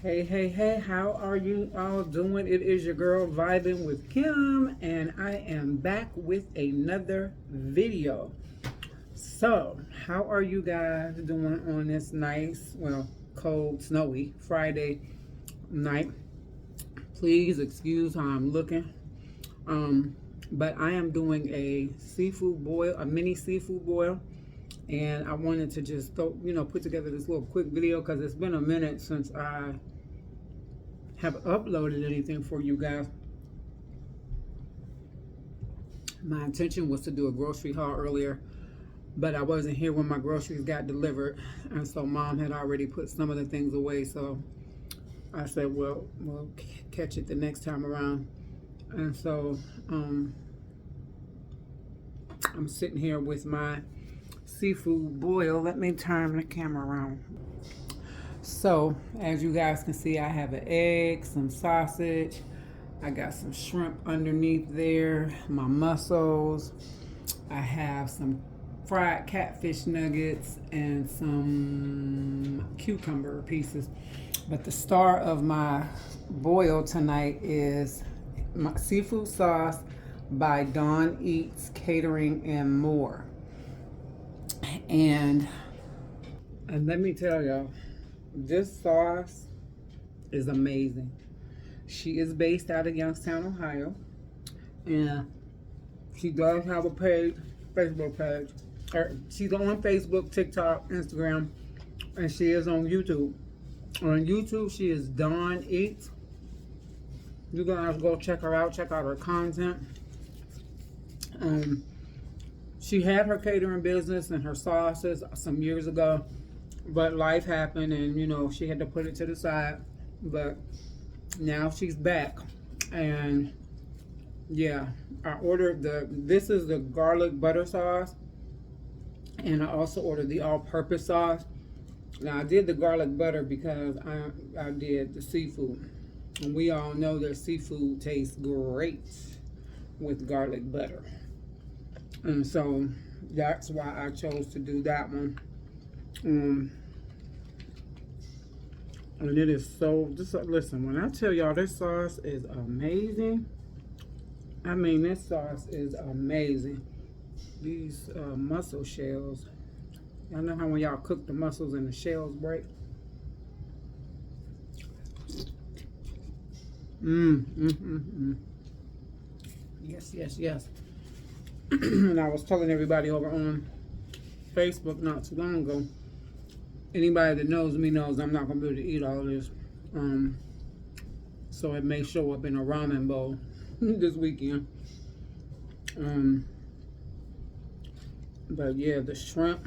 Hey, hey, hey, how are you all doing? It is your girl Vibing with Kim, and I am back with another video. So, how are you guys doing on this nice, well, cold, snowy Friday night? Please excuse how I'm looking. Um, but I am doing a seafood boil, a mini seafood boil, and I wanted to just put together this little quick video because it's been a minute since I have uploaded anything for you guys. My intention was to do a grocery haul earlier, but I wasn't here when my groceries got delivered, and so mom had already put some of the things away. So I said, well, we'll catch it the next time around. And so I'm sitting here with my seafood boil. Let me turn the camera around. So as you guys can see, I have an egg, some sausage, I got some shrimp underneath there, my mussels. I have some fried catfish nuggets and some cucumber pieces. But the star of my boil tonight is my seafood sauce by Dawn Eats Catering and More. And let me tell y'all, this sauce is amazing. She is based out of Youngstown, Ohio, and she does have a page, Facebook page. She's on Facebook, TikTok, Instagram, and she is on YouTube. On YouTube, she is Dawn Eats. You guys go check her out. Check out her content. She had her catering business and her sauces some years ago, but life happened, and she had to put it to the side. But now she's back, and yeah, I ordered this is the garlic butter sauce, and I also ordered the all-purpose sauce. Now I did the garlic butter because I did the seafood, and we all know that seafood tastes great with garlic butter, and so that's why I chose to do that one. And it is so, just listen, when I tell y'all this sauce is amazing, I mean, this sauce is amazing. These mussel shells, y'all know how when y'all cook the mussels and the shells break? Yes, yes, yes. And I was telling everybody over on Facebook not too long ago, anybody that knows me knows I'm not going to be able to eat all this. So it may show up in a ramen bowl this weekend. But yeah, the shrimp.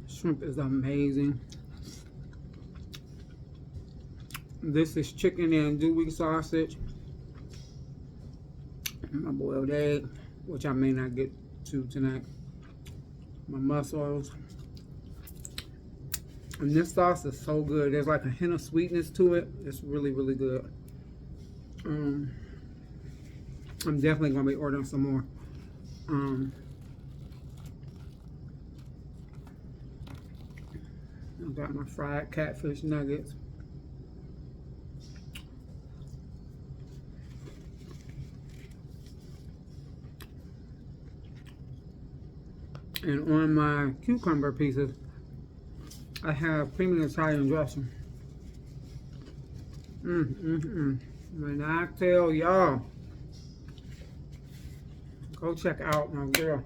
Shrimp is amazing. This is chicken and andouille sausage. My boiled egg, which I may not get to tonight. My mussels. And this sauce is so good. There's like a hint of sweetness to it. It's really, really good. I'm definitely going to be ordering some more. I got my fried catfish nuggets. And on my cucumber pieces, I have premium Italian dressing. When I tell y'all, go check out my girl.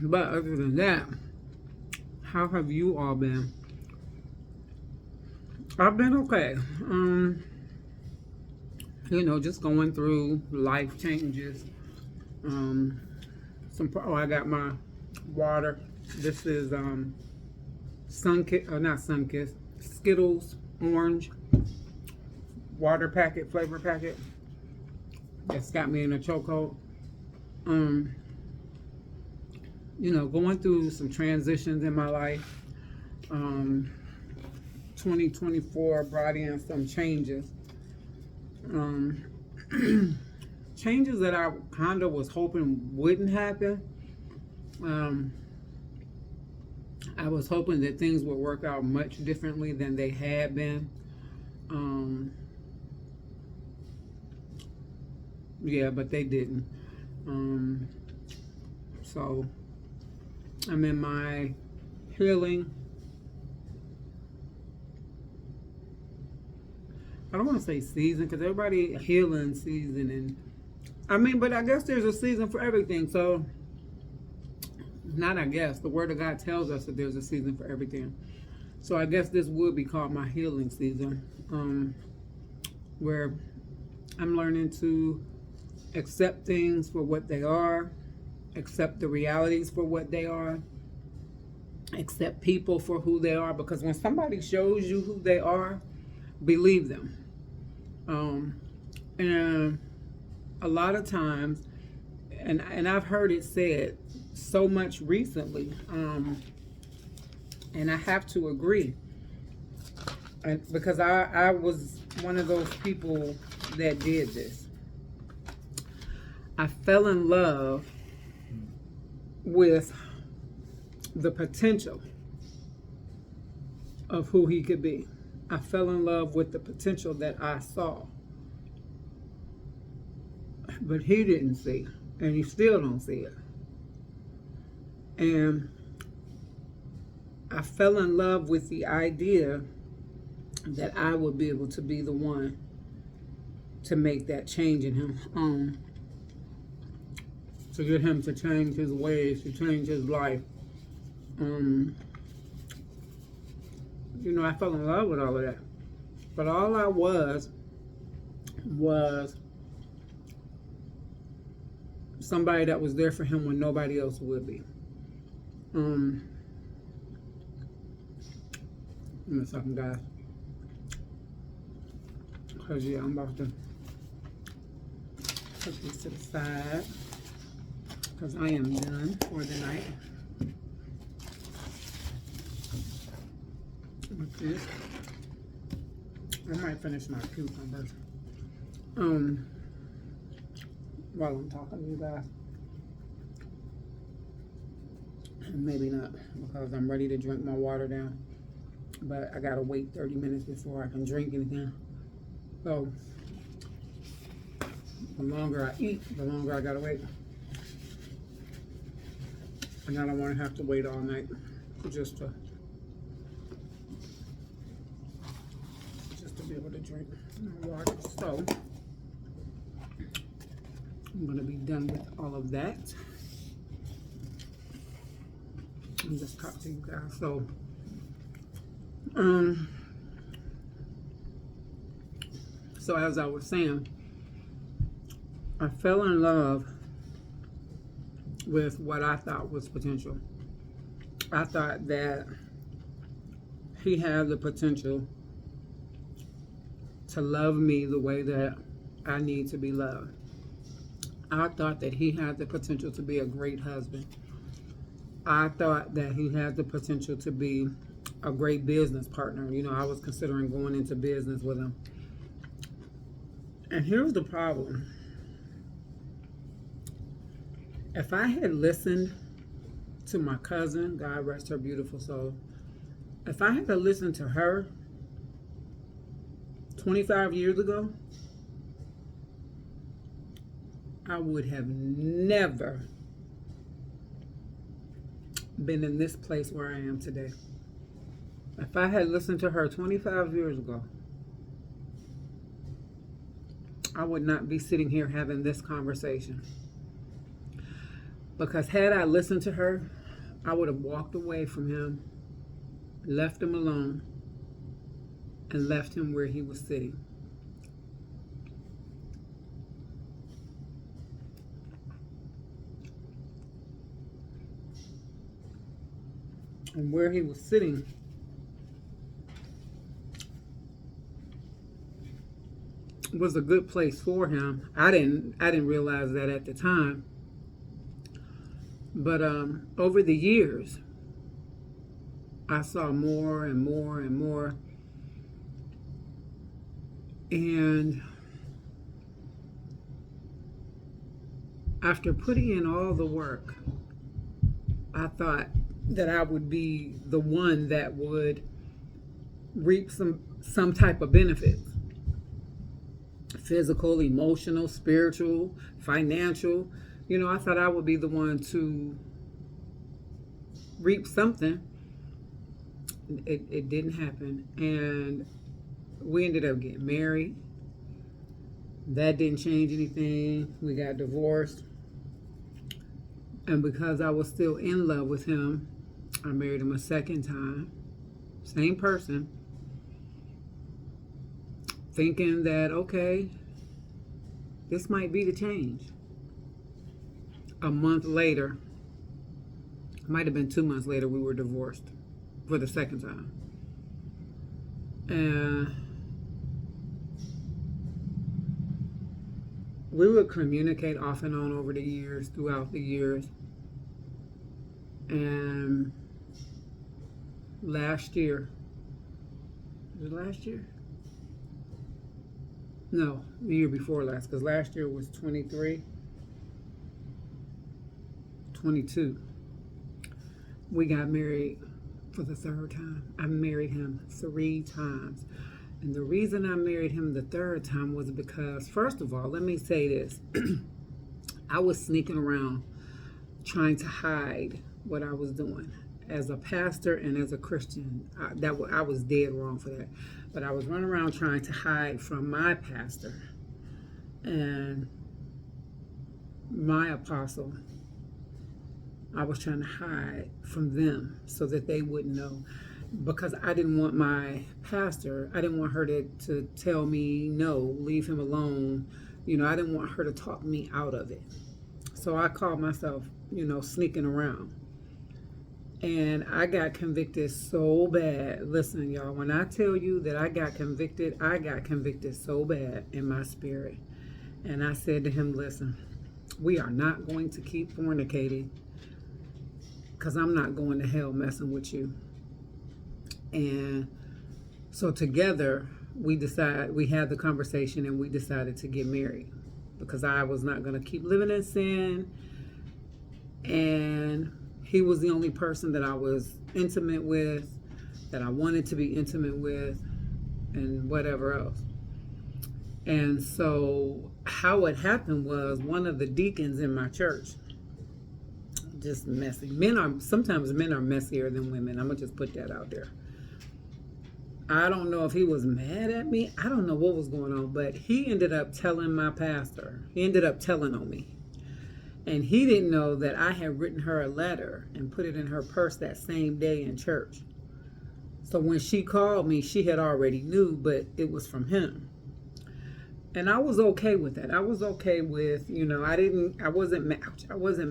But other than that, how have you all been? I've been okay. Just going through life changes. I got my water. This is not Sunkist, Skittles orange water packet, flavor packet. That's got me in a chokehold. Going through some transitions in my life. 2024 brought in some changes. Changes that I kind of was hoping wouldn't happen, Um, I was hoping that things would work out much differently than they had been. Um, yeah, but they didn't. Um, so I'm in my healing. I don't want to say season because everybody healing season, and I mean, but I guess there's a season for everything. So, not I guess the Word of God tells us that there's a season for everything. So I guess this would be called my healing season, where I'm learning to accept things for what they are, accept the realities for what they are, accept people for who they are. Because when somebody shows you who they are, believe them. And a lot of times, and I've heard it said so much recently, and I have to agree, because I was one of those people that did this. I fell in love with the potential of who he could be. I fell in love with the potential that I saw. But he didn't see, and he still don't see it. And I fell in love with the idea that I would be able to be the one to make that change in him, to get him to change his ways, to change his life. I fell in love with all of that. But all I was somebody that was there for him when nobody else would be. Give me a second, guys. Because, yeah, I'm about to put this to the side. Because I am done for the night. With this. I might finish my cucumbers. While I'm talking to you guys. Maybe not, because I'm ready to drink my water down. But I gotta wait 30 minutes before I can drink anything. So, the longer I eat, the longer I gotta wait. And I don't want to have to wait all night just to be able to drink my water. So, I'm gonna be done with all of that. And just talk to you guys. So, so as I was saying, I fell in love with what I thought was potential. I thought that he had the potential to love me the way that I need to be loved. I thought that he had the potential to be a great husband. I thought that he had the potential to be a great business partner. I was considering going into business with him. And here's the problem. If I had listened to my cousin, God rest her beautiful soul, if I had listened to her 25 years ago, I would have never been in this place where I am today. If I had listened to her 25 years ago, I would not be sitting here having this conversation. Because had I listened to her, I would have walked away from him, left him alone, and left him where he was sitting. And where he was sitting was a good place for him. I didn't realize that at the time. But over the years, I saw more and more and more. And after putting in all the work I thought that I would be the one that would reap some type of benefits, physical, emotional, spiritual, financial. I thought I would be the one to reap something. It didn't happen. And we ended up getting married. That didn't change anything. We got divorced. And because I was still in love with him, I married him a second time. Same person. Thinking that, okay, this might be the change. A month later, might have been 2 months later, we were divorced for the second time. And we would communicate off and on over the years, throughout the years. And last year, was it last year? No, the year before last, because last year was 23, 22. We got married for the third time. I married him 3 times. And the reason I married him the third time was because, first of all, let me say this. I was sneaking around trying to hide what I was doing. As a pastor and as a Christian, I was dead wrong for that. But I was running around trying to hide from my pastor and my apostle. I was trying to hide from them so that they wouldn't know, because I didn't want my pastor, I didn't want her to tell me, no, leave him alone. I didn't want her to talk me out of it. So I called myself, sneaking around. And I got convicted so bad. Listen, y'all, when I tell you that I got convicted so bad in my spirit. And I said to him, listen, we are not going to keep fornicating, because I'm not going to hell messing with you. And so together we had the conversation and we decided to get married, because I was not going to keep living in sin. And he was the only person that I was intimate with, that I wanted to be intimate with, and whatever else. And so how it happened was, one of the deacons in my church, just messy. Sometimes men are messier than women. I'm gonna just put that out there. I don't know if he was mad at me. I don't know what was going on, but he ended up telling my pastor. He ended up telling on me. And he didn't know that I had written her a letter and put it in her purse that same day in church. So when she called me, she had already knew, but it was from him. And I was okay with that. I was okay with, I wasn't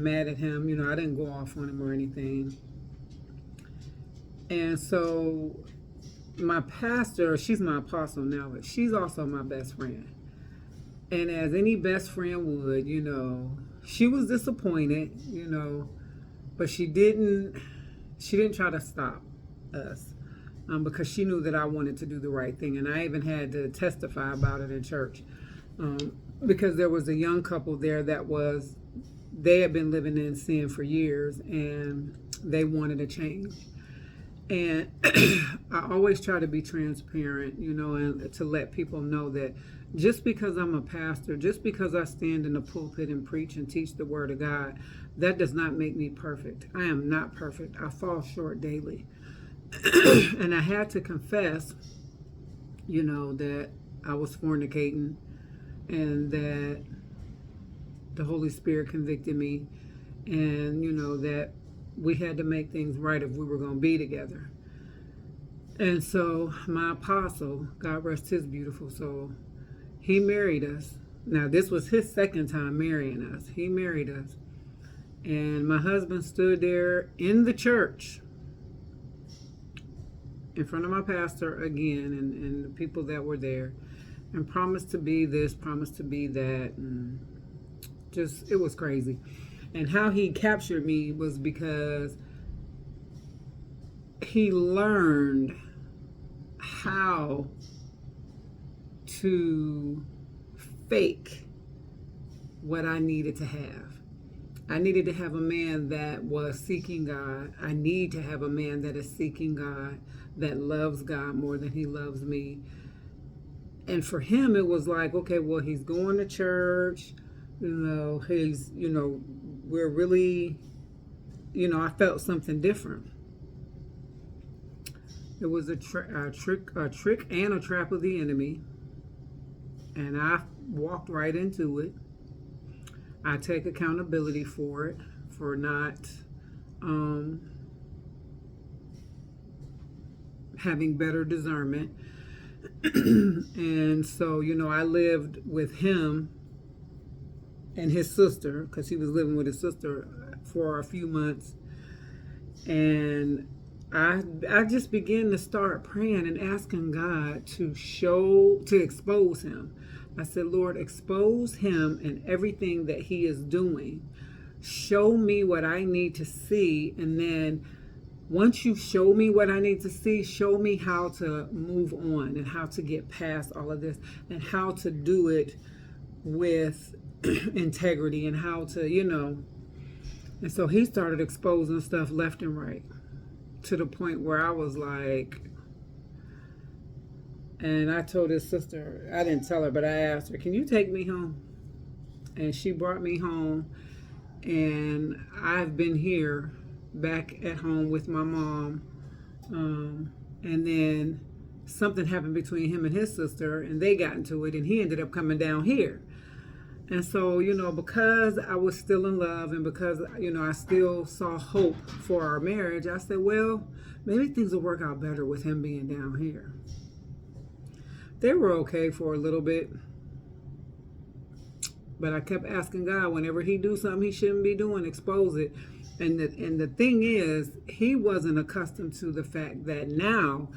mad at him. I didn't go off on him or anything. And so my pastor, she's my apostle now, but she's also my best friend. And as any best friend would, she was disappointed, but she didn't try to stop us, because she knew that I wanted to do the right thing. And I even had to testify about it in church, because there was a young couple there they had been living in sin for years, and they wanted a change. And I always try to be transparent, and to let people know that just because I'm a pastor, just because I stand in the pulpit and preach and teach the word of God, that does not make me perfect. I am not perfect. I fall short daily. And I had to confess, that I was fornicating, and that the Holy Spirit convicted me, and, that we had to make things right if we were going to be together. And so my apostle, God rest his beautiful soul, he married us. Now, this was his second time marrying us. He married us. And my husband stood there in the church in front of my pastor again, and the people that were there, and promised to be this, promised to be that, and just, it was crazy. And how he captured me was because he learned how to fake what I needed to have. I needed to have a man that was seeking God. I need to have a man that is seeking God, that loves God more than he loves me. And for him, it was like, okay, well, he's going to church. We're really, I felt something different. It was a trick and a trap of the enemy. And I walked right into it. I take accountability for it, for not having better discernment. And so, I lived with him and his sister, because he was living with his sister for a few months. And I just began to start praying and asking God to expose him. I said, Lord, expose him and everything that he is doing. Show me what I need to see. And then once you show me what I need to see, show me how to move on and how to get past all of this and how to do it with integrity and how to, And so he started exposing stuff left and right to the point where I was like, and I told his sister, I didn't tell her, but I asked her, can you take me home? And she brought me home. And I've been here back at home with my mom. And then something happened between him and his sister, and they got into it, and he ended up coming down here. And so, because I was still in love and because, I still saw hope for our marriage, I said, well, maybe things will work out better with him being down here. They were okay for a little bit. But I kept asking God, whenever he do something he shouldn't be doing, expose it. And the thing is, he wasn't accustomed to the fact that now,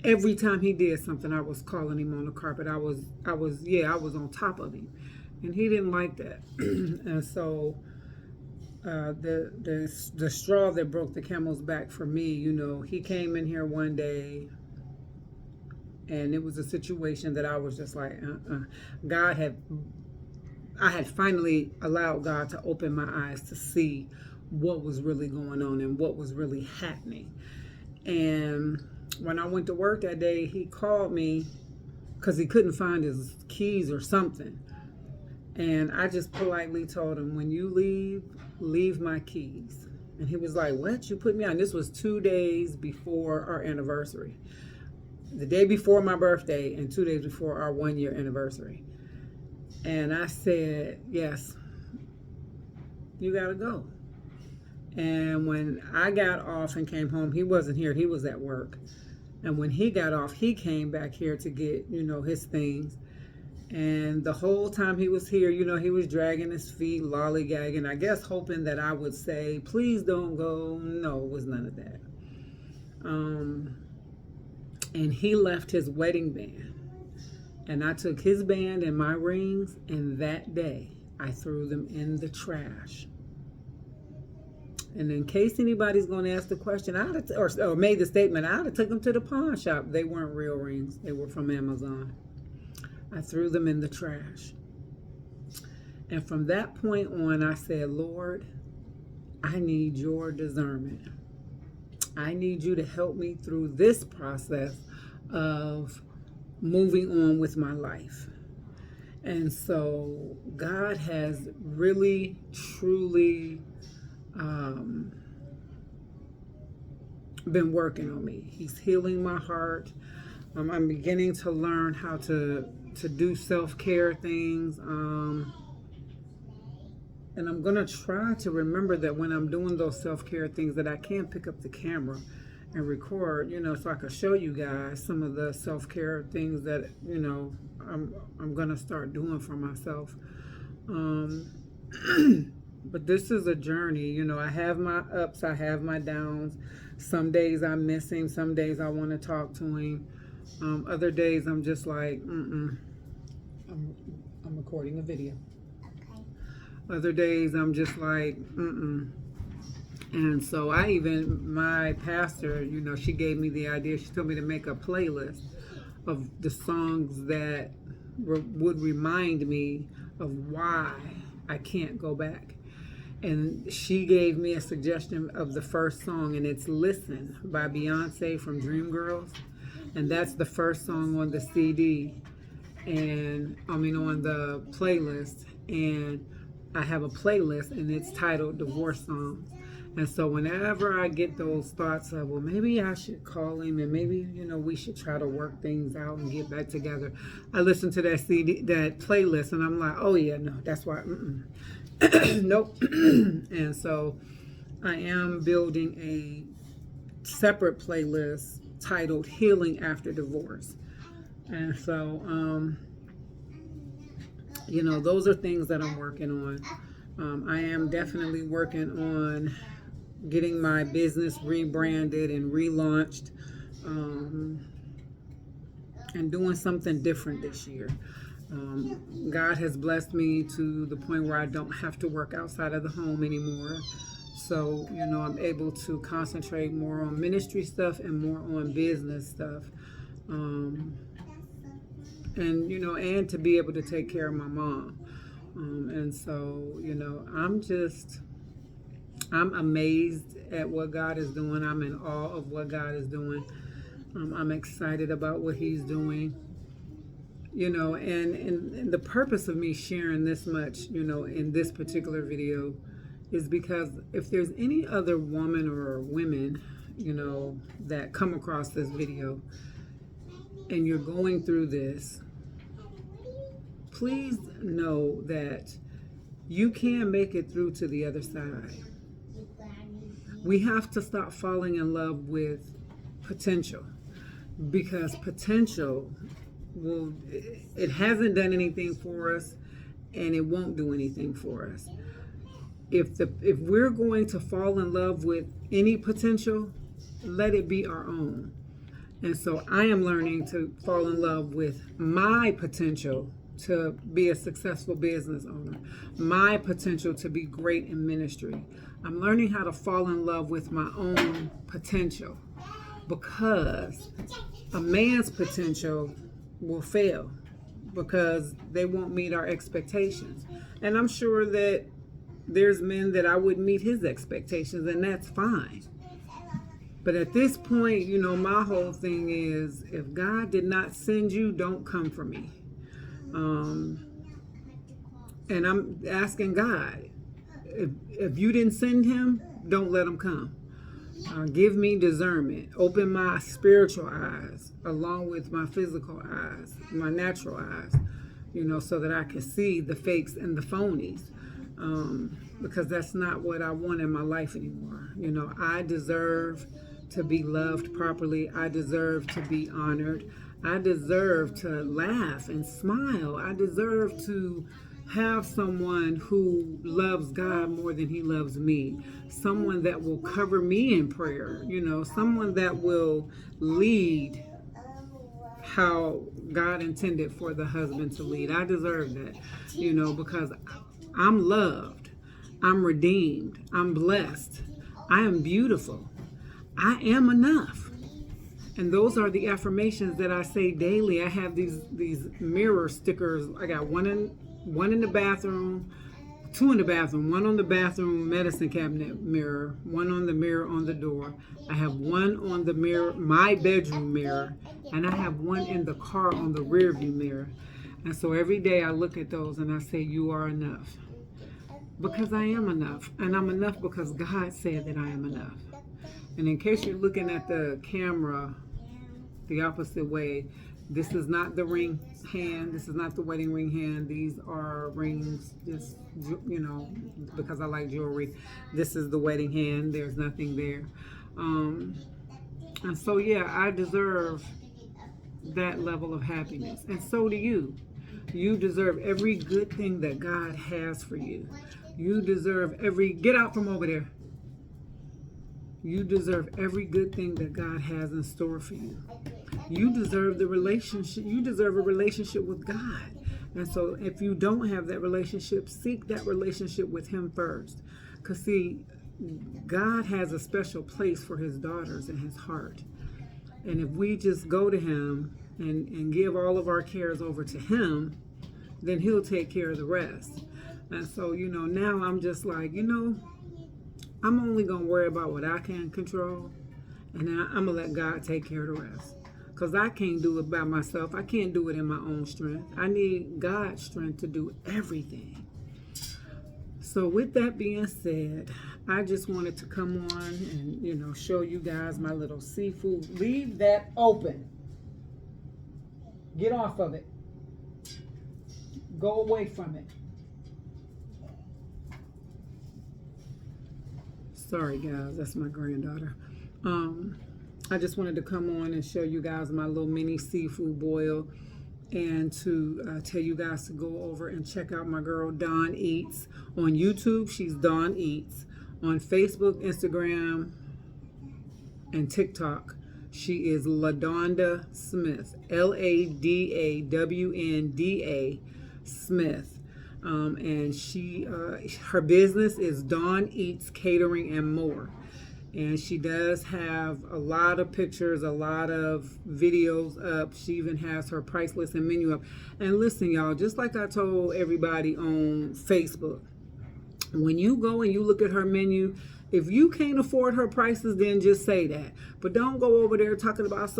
every time he did something, I was calling him on the carpet. I was on top of him. And he didn't like that. And so the straw that broke the camel's back for me, he came in here one day, and it was a situation that I was just like, I had finally allowed God to open my eyes to see what was really going on and what was really happening. And when I went to work that day, he called me because he couldn't find his keys or something. And I just politely told him, when you leave my keys. And he was like, what? You put me on? This was 2 days before our anniversary. The day before my birthday and 2 days before our 1-year anniversary. And I said, yes, you got to go. And when I got off and came home, he wasn't here. He was at work. And when he got off, he came back here to get, his things. And the whole time he was here, he was dragging his feet, lollygagging, I guess hoping that I would say, please don't go. No, it was none of that. And he left his wedding band. And I took his band and my rings, and that day I threw them in the trash. And in case anybody's going to ask the question, or made the statement, I would have took them to the pawn shop. They weren't real rings. They were from Amazon. I threw them in the trash. And from that point on, I said, Lord, I need your discernment. I need you to help me through this process of moving on with my life. And so God has really, truly been working on me. He's healing my heart. I'm beginning to learn how to do self-care things. And I'm going to try to remember that when I'm doing those self-care things that I can pick up the camera and record, so I can show you guys some of the self-care things that, I'm going to start doing for myself. But this is a journey. I have my ups, I have my downs. Some days I miss him. Some days I want to talk to him. Other days I'm just like, I'm recording a video. Okay. Other days I'm just like, And so my pastor, she gave me the idea. She told me to make a playlist of the songs that would remind me of why I can't go back. And she gave me a suggestion of the first song, and it's Listen by Beyonce from Dreamgirls. And that's the first song on the CD, and on the playlist. And I have a playlist, and it's titled Divorce Songs. And so whenever I get those thoughts of, well, maybe I should call him, and maybe, we should try to work things out and get back together, I listen to that CD, that playlist, and I'm like, oh yeah, no, that's why, nope. And so I am building a separate playlist titled Healing After Divorce. And so, those are things that I'm working on. I am definitely working on getting my business rebranded and relaunched, and doing something different this year. God has blessed me to the point where I don't have to work outside of the home anymore. So, I'm able to concentrate more on ministry stuff and more on business stuff. And to be able to take care of my mom. And so, I'm amazed at what God is doing. I'm in awe of what God is doing. I'm excited about what he's doing. And the purpose of me sharing this much, in this particular video is because if there's any other woman or women, that come across this video and you're going through this, please know that you can make it through to the other side. We have to stop falling in love with potential, because potential it hasn't done anything for us, and it won't do anything for us. If we're going to fall in love with any potential, let it be our own. And so I am learning to fall in love with my potential to be a successful business owner, my potential to be great in ministry. I'm learning how to fall in love with my own potential, because a man's potential will fail because they won't meet our expectations. And I'm sure that there's men that I wouldn't meet his expectations, and that's fine. But at this point, my whole thing is, if God did not send you, don't come for me. And I'm asking God, if you didn't send him, don't let him come. Give me discernment. Open my spiritual eyes along with my physical eyes, my natural eyes, so that I can see the fakes and the phonies. Because that's not what I want in my life anymore. I deserve to be loved properly. I deserve to be honored. I deserve to laugh and smile. I deserve to have someone who loves God more than he loves me. Someone that will cover me in prayer. Someone that will lead how God intended for the husband to lead. I deserve that, because I'm loved. I'm redeemed. I'm blessed. I am beautiful. I am enough. And those are the affirmations that I say daily. I have these mirror stickers. I got one in the bathroom, two in the bathroom, one on the bathroom medicine cabinet mirror, one on the mirror on the door. I have one on the mirror, my bedroom mirror, and I have one in the car on the rear view mirror. And so every day I look at those and I say, you are enough. Because I am enough. And I'm enough because God said that I am enough. And in case you're looking at the camera the opposite way, this is not the ring hand. This is not the wedding ring hand. These are rings, just, because I like jewelry. This is the wedding hand. There's nothing there. And so, I deserve that level of happiness. And so do you. You deserve every good thing that God has for you. You deserve get out from over there. You deserve every good thing that God has in store for you. You deserve the relationship. You deserve a relationship with God. And so if you don't have that relationship, seek that relationship with him first. Because see, God has a special place for his daughters in his heart. And if we just go to him and give all of our cares over to him, then he'll take care of the rest. And so, now I'm just like, I'm only going to worry about what I can control. And then I'm going to let God take care of the rest. Because I can't do it by myself. I can't do it in my own strength. I need God's strength to do everything. So with that being said, I just wanted to come on and, show you guys my little seafood. Leave that open. Get off of it. Go away from it. Sorry, guys. That's my granddaughter. I just wanted to come on and show you guys my little mini seafood boil, and to tell you guys to go over and check out my girl Dawn Eats on YouTube. She's Dawn Eats. On Facebook, Instagram, and TikTok, she is LaDonda Smith, LaDaWnda Smith, and her business is Dawn Eats Catering and More. And she does have a lot of pictures, a lot of videos up. She even has her price list and menu up. And listen, y'all, just like I told everybody on Facebook, when you go and you look at her menu, if you can't afford her prices, then just say that. But don't go over there talking about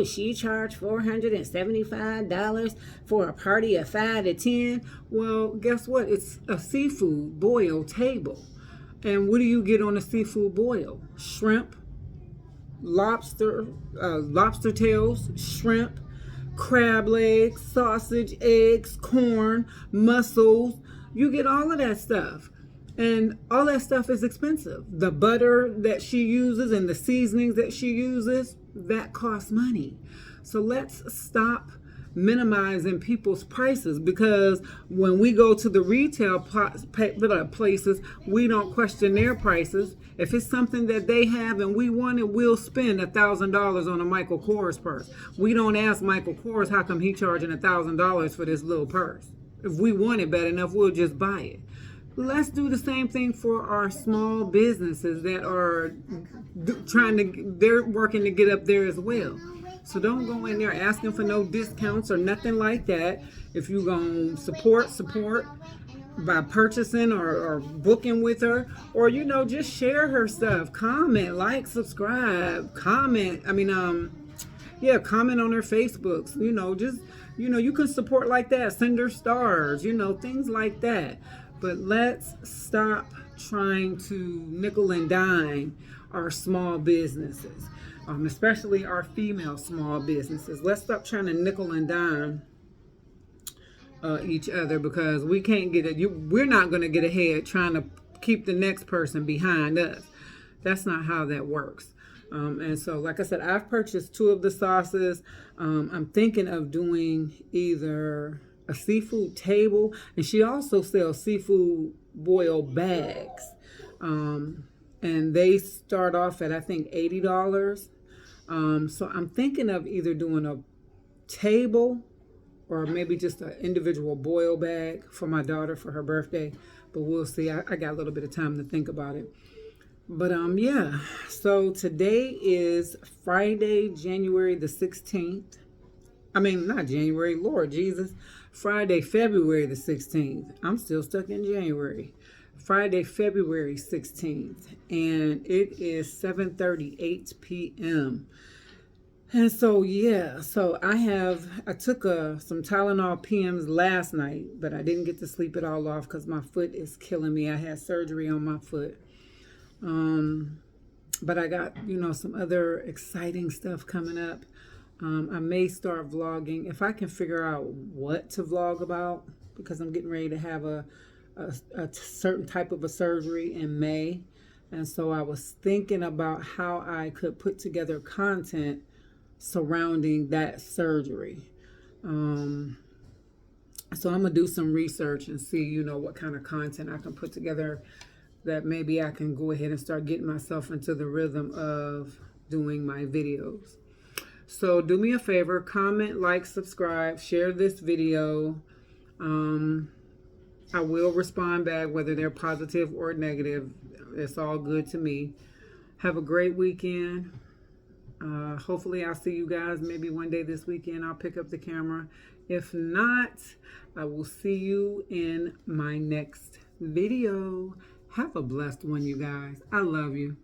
she charged $475 for a party of 5 to 10. Well, guess what? It's a seafood boil table. And what do you get on a seafood boil? Shrimp, lobster tails, shrimp, crab legs, sausage, eggs, corn, mussels. You get all of that stuff. And all that stuff is expensive. The butter that she uses and the seasonings that she uses, that costs money. So let's stop minimizing people's prices, because when we go to the retail places, we don't question their prices. If it's something that they have and we want it, we'll spend $1,000 on a Michael Kors purse. We don't ask Michael Kors how come he charging $1,000 for this little purse. If we want it bad enough, we'll just buy it. Let's do the same thing for our small businesses that are they're working to get up there as well. So don't go in there asking for no discounts or nothing like that. If you're going to support by purchasing or booking with her, or, just share her stuff. Comment, like, subscribe, comment. Comment on her Facebooks. You can support like that. Send her stars, things like that. But let's stop trying to nickel and dime our small businesses, especially our female small businesses. Let's stop trying to nickel and dime each other, because we can't get it. We're not going to get ahead trying to keep the next person behind us. That's not how that works. And so, like I said, I've purchased 2 of the sauces. I'm thinking of doing either a seafood table, and she also sells seafood boil bags, and they start off at I think $80. So I'm thinking of either doing a table or maybe just an individual boil bag for my daughter for her birthday, but we'll see. I got a little bit of time to think about it. But so today is Friday, January the 16th. Not January, Lord Jesus. Friday, February the 16th. I'm still stuck in January. Friday, February 16th. And it is 7:38 p.m. And so, I took some Tylenol PMs last night, but I didn't get to sleep it all off because my foot is killing me. I had surgery on my foot. But I got, some other exciting stuff coming up. I may start vlogging if I can figure out what to vlog about, because I'm getting ready to have a certain type of a surgery in May. And so I was thinking about how I could put together content surrounding that surgery. So I'm going to do some research and see, what kind of content I can put together that maybe I can go ahead and start getting myself into the rhythm of doing my videos. So do me a favor, comment, like, subscribe, share this video. I will respond back, whether they're positive or negative. It's all good to me. Have a great weekend. Hopefully, I'll see you guys maybe one day this weekend. I'll pick up the camera. If not, I will see you in my next video. Have a blessed one, you guys. I love you.